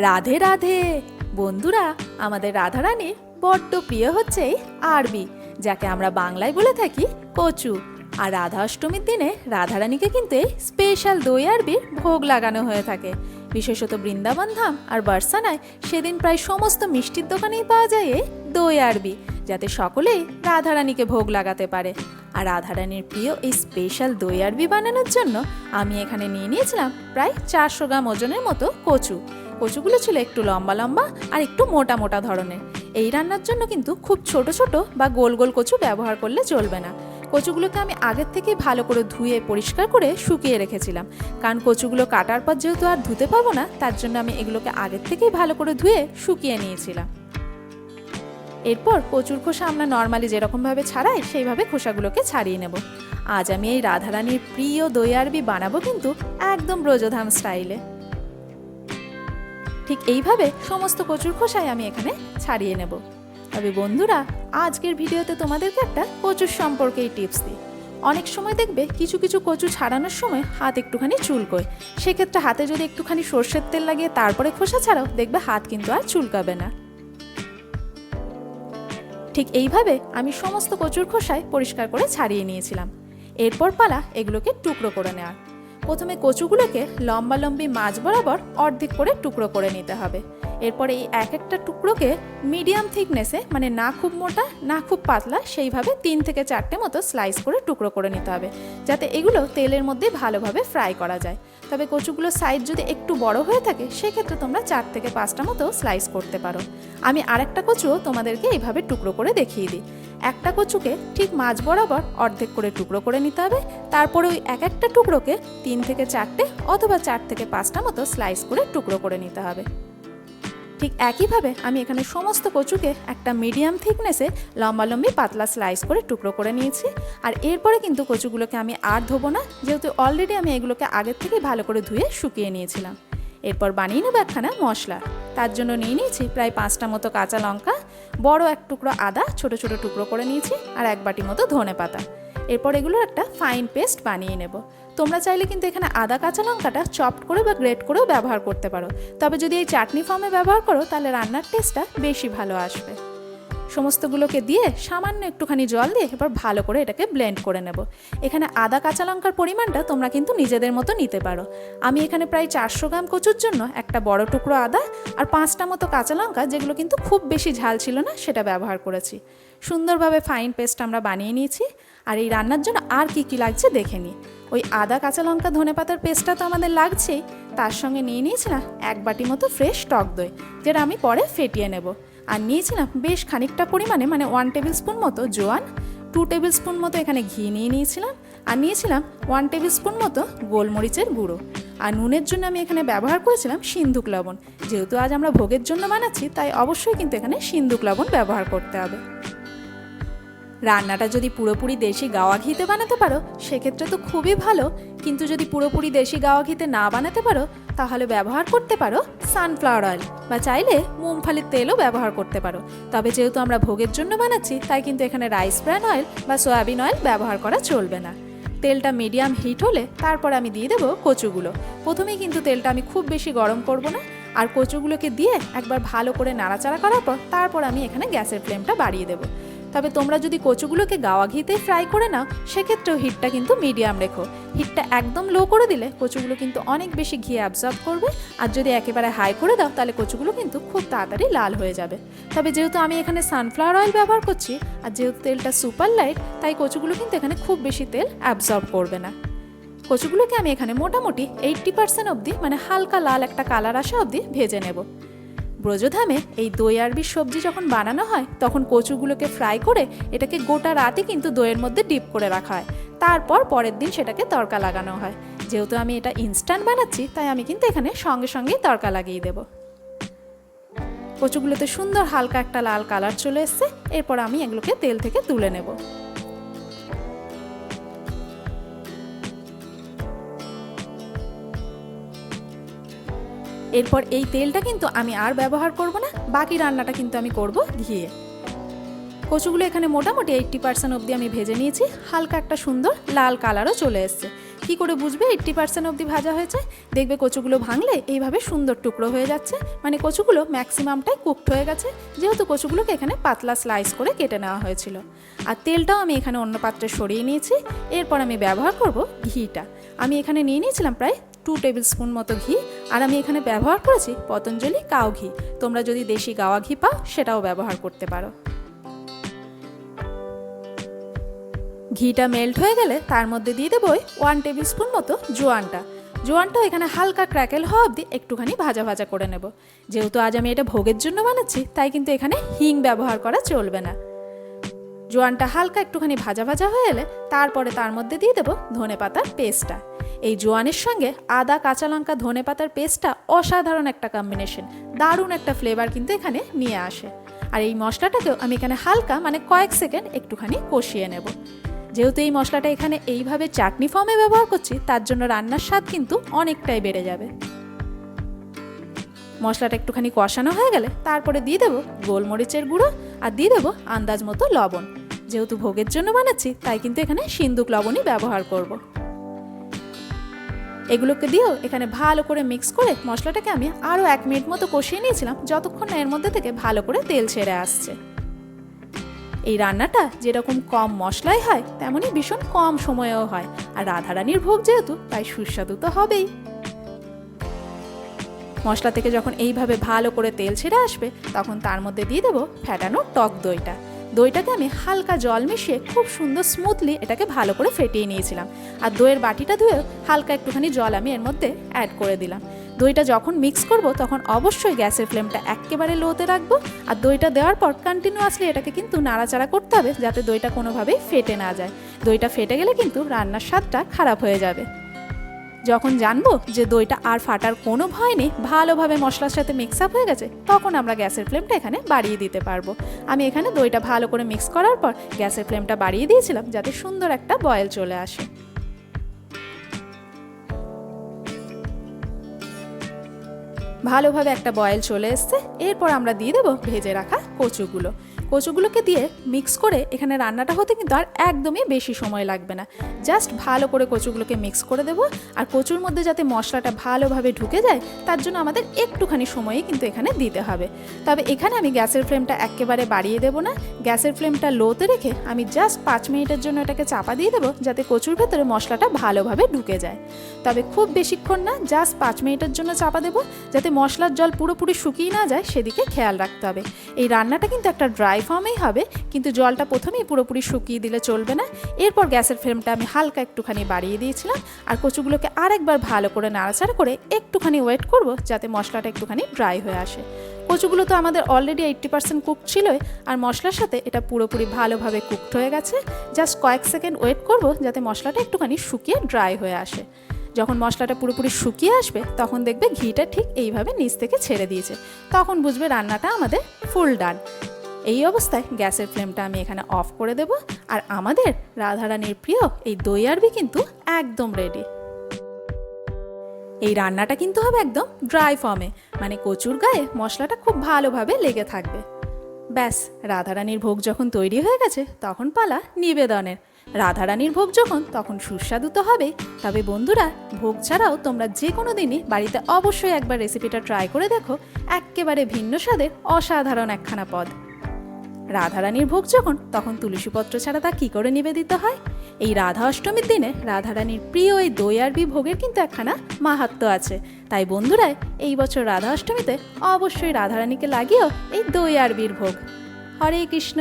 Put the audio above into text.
রাধে রাধে বন্ধুরা, আমাদের রাধারানীর বড্ড প্রিয় হচ্ছে এই আরবি, যাকে আমরা বাংলায় বলে থাকি কচু। আর রাধা অষ্টমীর দিনে রাধারানীকে কিন্তু এই স্পেশাল দই আরবির ভোগ লাগানো হয়ে থাকে। বিশেষত বৃন্দাবন ধাম আর বার্সানায় সেদিন প্রায় সমস্ত মিষ্টির দোকানেই পাওয়া যায় এই দই আরবি, যাতে সকলেই রাধারানীকে ভোগ লাগাতে পারে। আর রাধারানীর প্রিয় এই স্পেশাল দই আরবি বানানোর জন্য আমি এখানে নিয়ে নিয়েছিলাম প্রায় 400 গ্রাম ওজনের মতো কচু। কচুগুলো ছিল একটু লম্বা লম্বা আর একটু মোটা মোটা ধরনের। এই রান্নার জন্য কিন্তু খুব ছোট ছোট বা গোল গোল কচু ব্যবহার করলে চলবে না। কচুগুলোকে আমি আগের থেকেই ভালো করে ধুয়ে পরিষ্কার করে শুকিয়ে রেখেছিলাম, কারণ কচুগুলো কাটার পর যেহেতু আর ধুতে পাবো না, তার জন্য আমি এগুলোকে আগের থেকেই ভালো করে ধুয়ে শুকিয়ে নিয়েছিলাম। এরপর কচুর খোসা আমরা নর্মালি যেরকমভাবে ছাড়াই সেইভাবে খোসাগুলোকে ছাড়িয়ে নেব। আজ আমি এই রাধারানীর প্রিয় দই আরবি বানাবো কিন্তু একদম ব্রজধাম স্টাইলে। ঠিক এইভাবে সমস্ত কচুর খোসাই আমি এখানে ছাড়িয়ে নেব। তবে বন্ধুরা, আজকের ভিডিওতে তোমাদেরকে একটা কচুর সম্পর্কেই টিপস দিই। অনেক সময় দেখবে কিছু কিছু কচু ছাড়ানোর সময় হাত একটুখানি চুলকোয়। সেক্ষেত্রে হাতে যদি একটুখানি সর্ষের তেল লাগিয়ে তারপরে খোসা ছাড়াও, দেখবে হাত কিন্তু আর চুলকাবে না। ঠিক এইভাবে আমি সমস্ত কচুর খোসায় পরিষ্কার করে ছাড়িয়ে নিয়েছিলাম। এরপর পালা এগুলোকে টুকরো করে নেওয়ার। প্রথমে কচুগুলোকে লম্বা লম্বি মাছ বরাবর অর্ধেক করে টুকরো করে নিতে হবে। এরপরে এই এক একটা টুকরোকে মিডিয়াম থিকনেসে, মানে না খুব মোটা না খুব পাতলা, সেইভাবে 3 থেকে 4টে মতো স্লাইস করে টুকরো করে নিতে হবে, যাতে এগুলো তেলের মধ্যে ভালোভাবে ফ্রাই করা যায়। তবে কচুগুলোর সাইজ যদি একটু বড় হয়ে থাকে, সেক্ষেত্রে তোমরা 4 থেকে 5টা মতো স্লাইস করতে পারো। আমি আরেকটা কচুও তোমাদেরকে এইভাবে টুকরো করে দেখিয়ে দিই। একটা কচুকে ঠিক মাছ বরাবর অর্ধেক করে টুকরো করে নিতে হবে। তারপরে ওই এক একটা টুকরোকে 3 থেকে 4টে অথবা 4 থেকে 5টা মতো স্লাইস করে টুকরো করে নিতে হবে। ঠিক একইভাবে আমি এখানে সমস্ত কচুকে একটা মিডিয়াম থিকনেসে লম্বালম্বি পাতলা স্লাইস করে টুকরো করে নিয়েছি। আর এরপরে কিন্তু কচুগুলোকে আমি আর ধোবো না, যেহেতু অলরেডি আমি এগুলোকে আগের থেকে ভালো করে ধুয়ে শুকিয়ে নিয়েছিলাম। এরপর বানিয়ে নেব একখানা মশলা। তার জন্য নিয়ে নিয়েছি প্রায় 5টা মতো কাঁচা লঙ্কা, বড় এক টুকরো আদা ছোট ছোট টুকরো করে নিয়েছি, আর 1 বাটি মতো ধনে পাতা। এরপর এগুলোর একটা ফাইন পেস্ট বানিয়ে নেব। তোমরা চাইলে কিন্তু এখানে আদা কাঁচা লঙ্কাটা চপড করে বা গ্রেট করেও ব্যবহার করতে পারো। তবে যদি এই চাটনি ফর্মে ব্যবহার করো, তাহলে রান্নার টেস্টটা বেশি ভালো আসবে। সমস্তগুলোকে দিয়ে সামান্য একটুখানি জল দিয়ে এবার ভালো করে এটাকে ব্লেন্ড করে নেব। এখানে আদা কাঁচা লঙ্কার পরিমাণটা তোমরা কিন্তু নিজেদের মতো নিতে পারো। আমি এখানে প্রায় 400 গ্রাম কচুর জন্য একটা বড় টুকরো আদা আর 5টা মতো কাঁচা লঙ্কা, যেগুলো কিন্তু খুব বেশি ঝাল ছিল না, সেটা ব্যবহার করেছি। সুন্দরভাবে ফাইন পেস্ট আমরা বানিয়ে নিয়েছি। আর এই রান্নার জন্য আর কি কি লাগছে দেখে নিই। ওই আদা কাঁচা লঙ্কা ধনে পাতার পেস্টটা তো আমাদের লাগছেই, তার সঙ্গে নিয়ে নিয়েছিলাম 1 বাটি মতো ফ্রেশ টক দই, যেটা আমি পরে ফেটিয়ে নেব। আর নিয়েছিলাম বেশ খানিকটা পরিমাণে, মানে 1 টেবিল স্পুন মতো জোয়ান, 2 টেবিল স্পুন মতো এখানে ঘি নিয়ে নিয়েছিলাম, আর নিয়েছিলাম 1 টেবিল স্পুন মতো গোলমরিচের গুঁড়ো। আর নুনের জন্য আমি এখানে ব্যবহার করেছিলাম সিন্ধুক লবণ। যেহেতু আজ আমরা ভোগের জন্য বানাচ্ছি, তাই অবশ্যই কিন্তু এখানে সিন্ধুক লবণ ব্যবহার করতে হবে। রান্নাটা যদি পুরোপুরি দেশি গাওয়া ঘিতে বানাতে পারো, সেক্ষেত্রে তো খুবই ভালো। কিন্তু যদি পুরোপুরি দেশি গাওয়া ঘিতে না বানাতে পারো, তাহলে ব্যবহার করতে পারো সানফ্লাওয়ার অয়েল, বা চাইলে মুংফালির তেলও ব্যবহার করতে পারো। তবে যেহেতু আমরা ভোগের জন্য বানাচ্ছি, তাই কিন্তু এখানে রাইস ব্র্যান অয়েল বা সয়াবিন অয়েল ব্যবহার করা চলবে না। তেলটা মিডিয়াম হিট হলে তারপর আমি দিয়ে দেবো কচুগুলো। প্রথমেই কিন্তু তেলটা আমি খুব বেশি গরম করব না। আর কচুগুলোকে দিয়ে একবার ভালো করে নাড়াচাড়া করার পর তারপর আমি এখানে গ্যাসের ফ্লেমটা বাড়িয়ে দেবো। তবে তোমরা যদি কচুগুলোকে গাওয়া ঘিতে ফ্রাই করে নাও, সেক্ষেত্রেও হিটটা কিন্তু মিডিয়াম রেখো। হিটটা একদম লো করে দিলে কচুগুলো কিন্তু অনেক বেশি ঘি অ্যাবজর্ব করবে। আর যদি একেবারে হাই করে দাও, তাহলে কচুগুলো কিন্তু খুব তাড়াতাড়ি লাল হয়ে যাবে। তবে যেহেতু আমি এখানে সানফ্লাওয়ার অয়েল ব্যবহার করছি, আর যেহেতু তেলটা সুপার লাইট, তাই কচুগুলো কিন্তু এখানে খুব বেশি তেল অ্যাবজর্ব করবে না। কচুগুলোকে আমি এখানে মোটামুটি 80% অবধি, মানে হালকা লাল একটা কালার আসা অবধি ভেজে নেব। ব্রজধামে এই দই আরবির সবজি যখন বানানো হয়, তখন কচুগুলোকে ফ্রাই করে এটাকে গোটা রাতে কিন্তু দইয়ের মধ্যে ডিপ করে রাখা হয়। তারপর পরের দিন সেটাকে তড়কা লাগানো হয়। যেহেতু আমি এটা ইনস্ট্যান্ট বানাচ্ছি, তাই আমি কিন্তু এখানে সঙ্গে সঙ্গেই তড়কা লাগিয়ে দেব। কচুগুলোতে সুন্দর হালকা একটা লাল কালার চলে এসছে। এরপর আমি এগুলোকে তেল থেকে তুলে নেব। এরপর এই তেলটা কিন্তু আমি আর ব্যবহার করব না, বাকি রান্নাটা কিন্তু আমি করব ঘিয়ে। কচুগুলো এখানে মোটামুটি 80% অবধি আমি ভেজে নিয়েছি। হালকা একটা সুন্দর লাল কালারও চলে এসছে। কি করে বুঝবে 80% অবধি ভাজা হয়েছে? দেখবে কচুগুলো ভাঙলে এইভাবে সুন্দর টুকরো হয়ে যাচ্ছে, মানে কচুগুলো ম্যাক্সিমামটাই কুকড হয়ে গেছে, যেহেতু কচুগুলোকে এখানে পাতলা স্লাইস করে কেটে নেওয়া হয়েছিল। আর তেলটাও আমি এখানে অন্য পাত্রে সরিয়ে নিয়েছি। এরপর আমি ব্যবহার করব ঘিটা। আমি এখানে নিয়ে নিয়েছিলাম প্রায় 2 টেবিল স্পুন মতো ঘি, আর আমি এখানে ব্যবহার করেছি পতঞ্জলি কাউ ঘি। তোমরা যদি দেশি গাওয়া ঘি পাও সেটাও ব্যবহার করতে পারো। ঘিটা মেল্ট হয়ে গেলে তার মধ্যে দিয়ে দেবো 1 টেবিল স্পুন মতো জোয়ানটাও এখানে হালকা ক্র্যাকেল হওয়া অবধি একটুখানি ভাজা ভাজা করে নেব। যেহেতু আজ আমি এটা ভোগের জন্য বানাচ্ছি, তাই কিন্তু এখানে হিং ব্যবহার করা চলবে না। জোয়ানটা হালকা একটুখানি ভাজা ভাজা হয়ে এলে তারপরে তার মধ্যে দিয়ে দেবো ধনেপাতার পেস্টটা। এই জোয়ানের সঙ্গে আদা, কাঁচা লঙ্কা, ধনেপাতার পেস্টটা অসাধারণ একটা কম্বিনেশন, দারুণ একটা ফ্লেভার কিন্তু এখানে নিয়ে আসে। আর এই মশলাটাকেও আমি এখানে হালকা মানে কয়েক সেকেন্ড একটুখানি কষিয়ে নেব। যেহেতু এই মশলাটা এখানে এইভাবে চাটনি ফর্মে ব্যবহার করছি, তার জন্য রান্নার স্বাদ কিন্তু অনেকটাই বেড়ে যাবে। মশলাটা একটুখানি কষানো হয়ে গেলে তারপরে দিয়ে দেবো গোলমরিচের গুঁড়ো আর দিয়ে দেবো আন্দাজ মতো লবণ। যেহেতু ভোগের জন্য বানাচ্ছি, তাই কিন্তু এখানে সিন্দুক লবণই ব্যবহার করব। এগুলোকে দিয়েও এখানে ভালো করে মিক্স করে মশলাটাকে আমি আরও 1 মিনিট মতো কষিয়ে নিয়েছিলাম, যতক্ষণ না এর মধ্যে থেকে ভালো করে তেল ছেড়ে আসছে। এই রান্নাটা যেরকম কম মশলায় হয়, তেমনই ভীষণ কম সময়েও হয়। আর রাধারানীর ভোগ যেহেতু, তাই সুস্বাদু তো হবেই। মশলা থেকে যখন এইভাবে ভালো করে তেল ছেড়ে আসবে, তখন তার মধ্যে দিয়ে দেবো ফ্যাটানো টক দইটা। দইটাকে আমি হালকা জল মিশিয়ে খুব সুন্দর স্মুথলি এটাকে ভালো করে ফেটিয়ে নিয়েছিলাম। আর দইয়ের বাটিটা ধুয়েও হালকা একটুখানি জল আমি এর মধ্যে অ্যাড করে দিলাম। দইটা যখন মিক্স করব, তখন অবশ্যই গ্যাসের ফ্লেমটা একেবারে লোতে রাখবো। আর দইটা দেওয়ার পর কন্টিনিউয়াসলি এটাকে কিন্তু নাড়াচাড়া করতে হবে, যাতে দইটা কোনোভাবেই ফেটে না যায়। দইটা ফেটে গেলে কিন্তু রান্নার স্বাদটা খারাপ হয়ে যাবে। যখন জানবো যে দইটা আর ফাটার কোনো ভয় নেই, ভালোভাবে মশলার সাথে মিক্স আপ হয়ে গেছে, তখন আমরা গ্যাসের ফ্লেমটা এখানে বাড়িয়ে দিতে পারবো। আমি এখানে দইটা ভালো করে মিক্স করার পর গ্যাসের ফ্লেমটা বাড়িয়ে দিয়েছিলাম, যাতে সুন্দর একটা বয়েল চলে আসে। ভালোভাবে একটা বয়েল চলে এসছে। এরপর আমরা দিয়ে দেবো ভেজে রাখা কচুগুলোকে দিয়ে মিক্স করে এখানে রান্নাটা হতে কিন্তু আর একদমই বেশি সময় লাগবে না। জাস্ট ভালো করে কচুগুলোকে মিক্স করে দেবো। আর কচুর মধ্যে যাতে মশলাটা ভালোভাবে ঢুকে যায়, তার জন্য আমাদের একটুখানি সময়ই কিন্তু এখানে দিতে হবে। তবে এখানে আমি গ্যাসের ফ্লেমটা একেবারে বাড়িয়ে দেবো না। গ্যাসের ফ্লেমটা লোতে রেখে আমি জাস্ট 5 মিনিটের জন্য এটাকে চাপা দিয়ে দেবো, যাতে কচুর ভেতরে মশলাটা ভালোভাবে ঢুকে যায়। তবে খুব বেশিক্ষণ না, জাস্ট 5 মিনিটের জন্য চাপা দেবো, যাতে মশলার জল পুরোপুরি শুকিয়ে না যায়, সেদিকে খেয়াল রাখতে হবে। এই রান্নাটা কিন্তু একটা ড্রাই ফর্মেই হবে, কিন্তু জলটা প্রথমেই পুরোপুরি শুকিয়ে দিলে চলবে না। এরপর গ্যাসের ফ্লেমটা আমি হালকা একটুখানি বাড়িয়ে দিয়েছিলাম। আর কচুগুলোকে আরেকবার ভালো করে নাড়াচাড়া করে একটুখানি ওয়েট করব, যাতে মশলাটা একটুখানি ড্রাই হয়ে আসে। কচুগুলো তো আমাদের অলরেডি 80% কুকড ছিলই, আর মশলার সাথে এটা পুরোপুরি ভালোভাবে কুকড হয়ে গেছে। জাস্ট কয়েক সেকেন্ড ওয়েট করব, যাতে মশলাটা একটুখানি শুকিয়ে ড্রাই হয়ে আসে। যখন মশলাটা পুরোপুরি শুকিয়ে আসবে, তখন দেখবে ঘিটা ঠিক এইভাবে নিচ থেকে ছেড়ে দিয়েছে, তখন বুঝবে রান্নাটা আমাদের ফুল ডান। এই অবস্থায় গ্যাসের ফ্লেমটা আমি এখানে অফ করে দেব। আর আমাদের রাধারানীর প্রিয় এই দই আরবি কিন্তু একদম রেডি। এই রান্নাটা কিন্তু হবে একদম ড্রাই ফর্মে, মানে কচুর গায়ে মশলাটা খুব ভালোভাবে লেগে থাকবে। ব্যাস, রাধারানীর ভোগ যখন তৈরি হয়ে গেছে, তখন পালা নিবেদনের। রাধারানীর ভোগ যখন, তখন সুস্বাদু তো হবেই। তবে বন্ধুরা, ভোগ ছাড়াও তোমরা যে কোনো দিনই বাড়িতে অবশ্যই একবার রেসিপিটা ট্রাই করে দেখো। একেবারে ভিন্ন স্বাদের অসাধারণ একখানা পদ। রাধারানীর ভোগ যখন, তখন তুলসীপত্র ছাড়া তা কী করে নিবেদিত হয়? এই রাধা অষ্টমীর দিনে রাধারানীর প্রিয় এই দই আরবি ভোগের কিন্তু একখানা মাহাত্ম্য আছে। তাই বন্ধুরা, এই বছর রাধা অষ্টমীতে অবশ্যই রাধারানীকে লাগিয়েও এই দই আরবির ভোগ। হরে কৃষ্ণ।